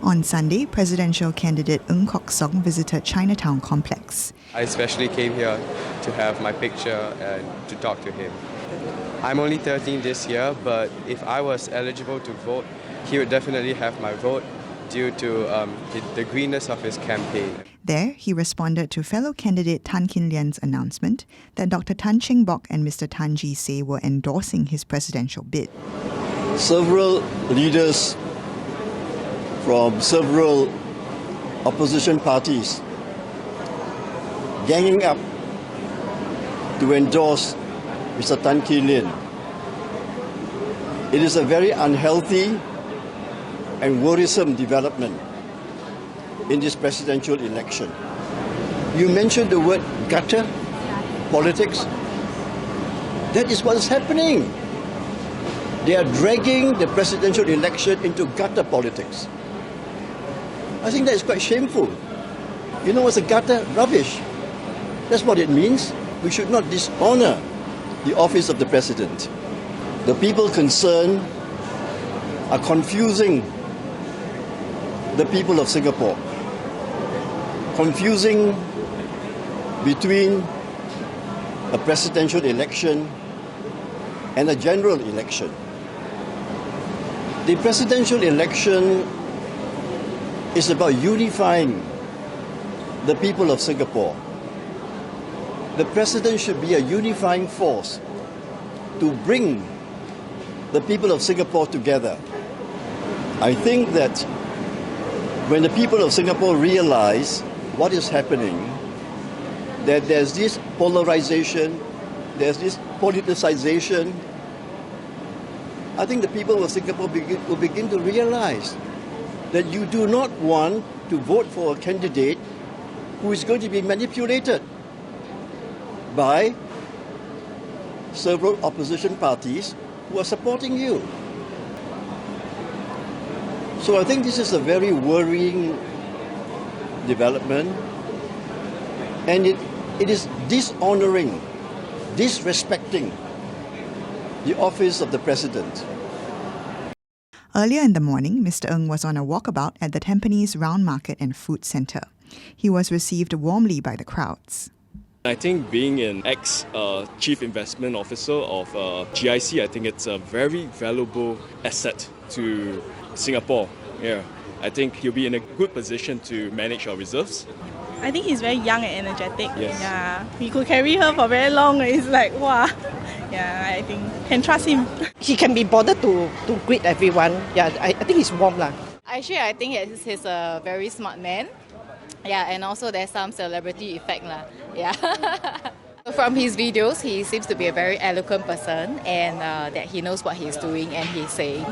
On Sunday, presidential candidate Ng Kok Song visited Chinatown Complex. I especially came here to have my picture and to talk to him. I'm only 13 this year, but if I was eligible to vote, he would definitely have my vote due to the greenness of his campaign. There, he responded to fellow candidate Tan Kin Lian's announcement that Dr. Tan Cheng Bock and Mr Tan Ji say were endorsing his presidential bid. Several leaders from several opposition parties ganging up to endorse Mr Tan Kin Lian. It is a very unhealthy and worrisome development in this presidential election. You mentioned the word gutter politics. That is what is happening. They are dragging the presidential election into gutter politics. I think that is quite shameful. You know what's a gutter? Rubbish. That's what it means. We should not dishonour the office of the president. The people concerned are confusing the people of Singapore, confusing between a presidential election and a general election. The presidential election is about unifying the people of Singapore. The president should be a unifying force to bring the people of Singapore together. I think that when the people of Singapore realize what is happening, that there's this polarization, there's this politicization, I think the people of Singapore will begin to realize that you do not want to vote for a candidate who is going to be manipulated by several opposition parties who are supporting you. So I think this is a very worrying development, and it is dishonouring, disrespecting the office of the president. Earlier in the morning, Mr. Ng was on a walkabout at the Tampines Round Market and Food Centre. He was received warmly by the crowds. I think being an ex-chief investment officer of GIC, I think it's a very valuable asset to Singapore. Yeah, I think he'll be in a good position to manage our reserves. I think he's very young and energetic. Yes. Yeah, we could carry her for very long. It's like, wow. Yeah, I think can trust him. He can be bothered to greet everyone. Yeah, I think he's warm lah. Actually, I think he's a very smart man. Yeah, and also there's some celebrity effect lah. Yeah. From his videos, he seems to be a very eloquent person, and that he knows what he's doing and he's saying.